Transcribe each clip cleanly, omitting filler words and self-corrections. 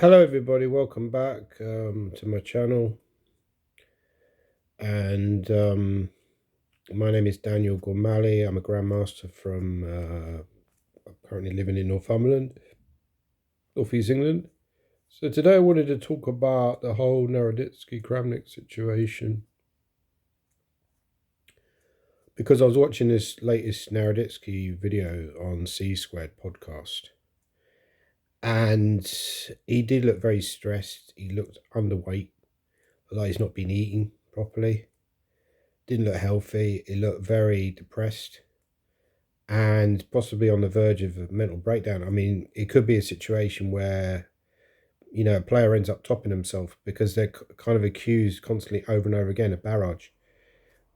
Hello, everybody. Welcome back to my channel. And my name is Daniel Normalitski. I'm a Grandmaster from currently living in Northumberland, North East England. So today I wanted to talk about the whole Naroditsky Kramnik situation because I was watching this latest Naroditsky video on C Squared podcast, and he did look very stressed. He looked underweight, like he's not been eating properly. Didn't look healthy. He looked very depressed and possibly on the verge of a mental breakdown. I mean, it could be a situation where, a player ends up topping himself because they're kind of accused constantly over and over again of barrage.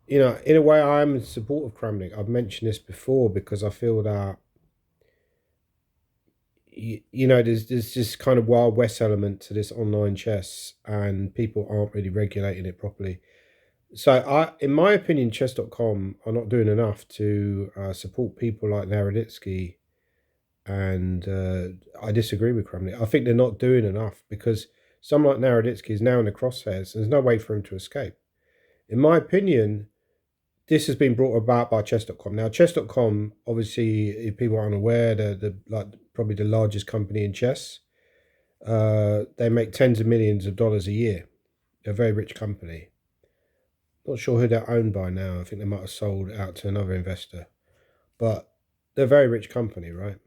In a way, I'm in support of Kramnik. I've mentioned this before because I feel that, there's this kind of Wild West element to this online chess and people aren't really regulating it properly. So, in my opinion, chess.com are not doing enough to support people like Naroditsky, and I disagree with Kramnik. I think they're not doing enough because someone like Naroditsky is now in the crosshairs. There's no way for him to escape. In my opinion, this has been brought about by chess.com. Now, chess.com, obviously, if people aren't aware, they're probably the largest company in chess. They make tens of millions of dollars a year. They're a very rich company. Not sure who they're owned by now. I think they might have sold out to another investor. But they're a very rich company, right?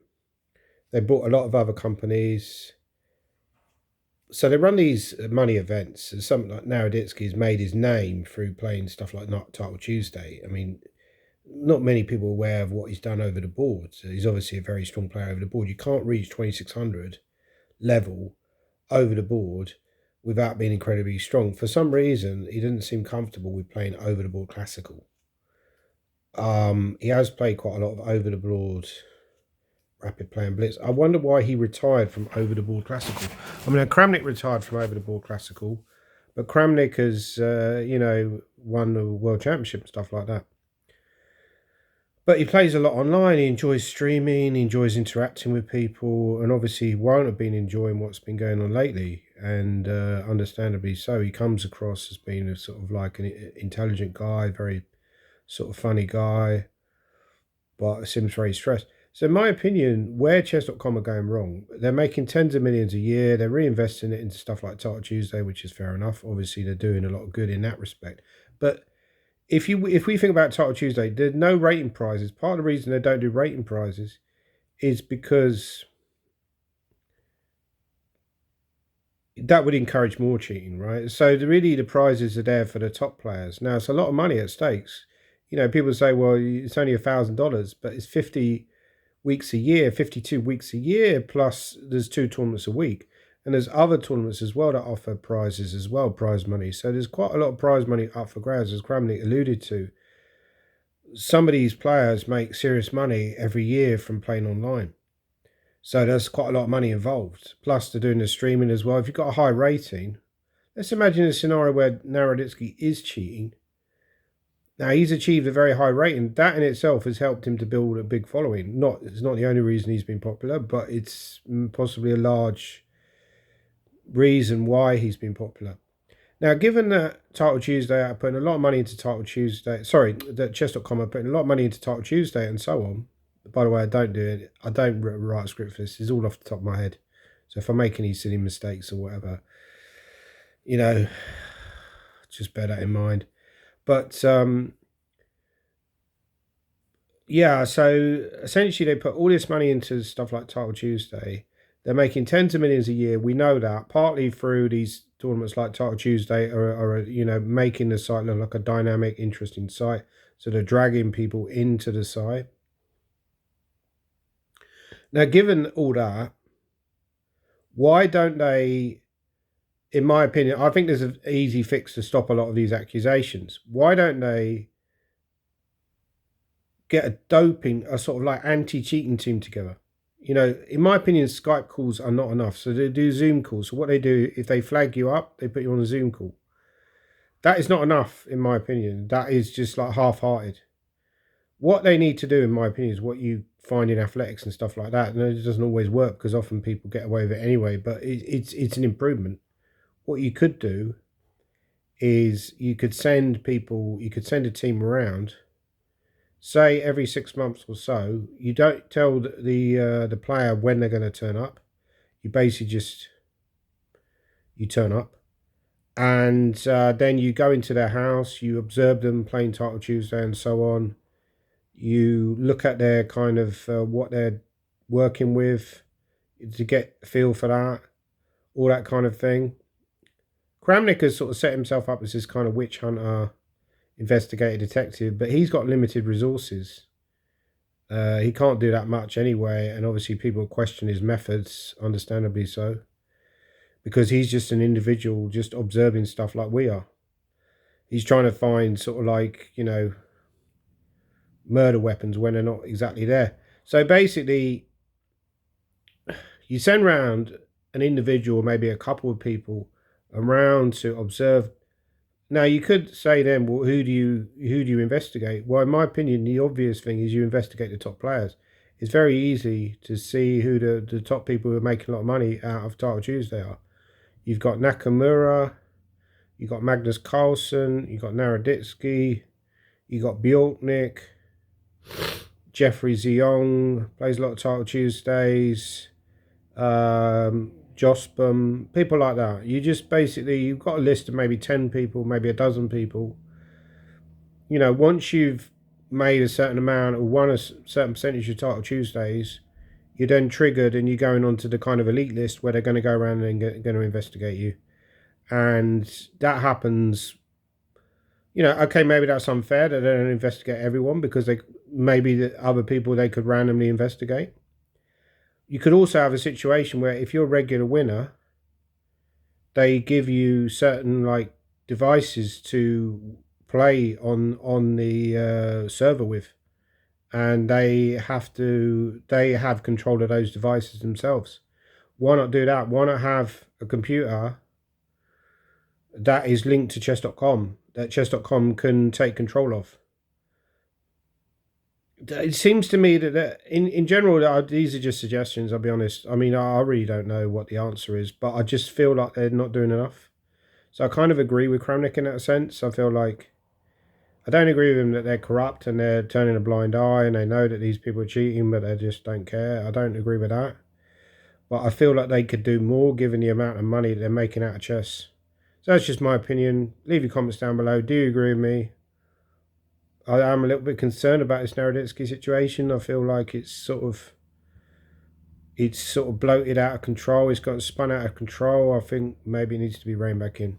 They bought a lot of other companies. So they run these money events. And something like Naroditsky's made his name through playing stuff like Not Title Tuesday. I mean, not many people are aware of what he's done over the board. So he's obviously a very strong player over the board. You can't reach 2600 level over the board without being incredibly strong. For some reason, he didn't seem comfortable with playing over the board classical. He has played quite a lot of over the board rapid play and blitz. I wonder why he retired from over the board classical. I mean, Kramnik retired from over the board classical, but Kramnik has, won the world championship and stuff like that. But he plays a lot online. He enjoys streaming. He enjoys interacting with people, and obviously, he won't have been enjoying what's been going on lately. And understandably so, he comes across as being a sort of like an intelligent guy, very sort of funny guy, but seems very stressed. So, in my opinion, where chess.com are going wrong, they're making tens of millions a year. They're reinvesting it into stuff like Title Tuesday, which is fair enough. Obviously, they're doing a lot of good in that respect. But if we think about Title Tuesday, there's no rating prizes. Part of the reason they don't do rating prizes is because that would encourage more cheating, right? So really, the prizes are there for the top players. Now, it's a lot of money at stakes. People say, well, it's only $1,000, but it's 50 weeks a year, 52 weeks a year, plus there's 2 tournaments a week. And there's other tournaments as well that offer prizes as well, prize money. So there's quite a lot of prize money up for grabs, as Kramnik alluded to. Some of these players make serious money every year from playing online. So there's quite a lot of money involved. Plus they're doing the streaming as well. If you've got a high rating, let's imagine a scenario where Naroditsky is cheating. Now, he's achieved a very high rating. That in itself has helped him to build a big following. It's not the only reason he's been popular, but it's possibly a large reason why he's been popular. Now, given that Title Tuesday are putting a lot of money into Title Tuesday, that chess.com are putting a lot of money into Title Tuesday and so on. By the way, I don't do it. I don't write a script for this. It's all off the top of my head. So if I make any silly mistakes or whatever, just bear that in mind. But yeah, so essentially they put all this money into stuff like Title Tuesday. They're making tens of millions a year. We know that partly through these tournaments like Title Tuesday are making the site look like a dynamic, interesting site. So they're dragging people into the site. Now, given all that, why don't they? In my opinion, I think there's an easy fix to stop a lot of these accusations. Why don't they get a sort of like anti-cheating team together? In my opinion, Skype calls are not enough. So they do Zoom calls. So what they do, if they flag you up, they put you on a Zoom call. That is not enough, in my opinion. That is just like half-hearted. What they need to do, in my opinion, is what you find in athletics and stuff like that. And it doesn't always work because often people get away with it anyway. But it's an improvement. What you could do is you could send a team around. Say every 6 months or so, you don't tell the player when they're going to turn up. You basically just you turn up, and then you go into their house. You observe them playing Title Tuesday and so on. You look at their kind of what they're working with to get a feel for that, all that kind of thing. Kramnik has sort of set himself up as this kind of witch hunter, investigative detective, but he's got limited resources. He can't do that much anyway, and obviously people question his methods, understandably so, because he's just an individual just observing stuff like we are. He's trying to find sort of like, murder weapons when they're not exactly there. So basically, you send around an individual, maybe a couple of people around to observe. Now you could say then, well, who do you investigate? Well, in my opinion, the obvious thing is you investigate the top players. It's very easy to see who the top people who are making a lot of money out of Title Tuesday are. You've got Nakamura, you've got Magnus Carlsen, you've got Naroditsky, you've got Bjorknik, Jeffrey Zeong plays a lot of Title Tuesdays, Jospam, people like that. You just basically, you've got a list of maybe 10 people, maybe a dozen people. Once you've made a certain amount or won a certain percentage of Title Tuesdays, you're then triggered and you're going on to the kind of elite list where they're going to go around and going to investigate you. And that happens, okay, maybe that's unfair that they don't investigate everyone because maybe the other people they could randomly investigate. You could also have a situation where if you're a regular winner, they give you certain like devices to play on the server with, and they have control of those devices themselves. Why not do that? Why not have a computer that is linked to chess.com that chess.com can take control of? It seems to me that in general, these are just suggestions, I'll be honest. I mean, I really don't know what the answer is, but I just feel like they're not doing enough. So I kind of agree with Kramnik in that sense. I feel like I don't agree with them that they're corrupt and they're turning a blind eye and they know that these people are cheating, but they just don't care. I don't agree with that. But I feel like they could do more given the amount of money that they're making out of chess. So that's just my opinion. Leave your comments down below. Do you agree with me? I am a little bit concerned about this Naroditsky situation. I feel like it's sort of bloated out of control. It's got spun out of control. I think maybe it needs to be reined back in.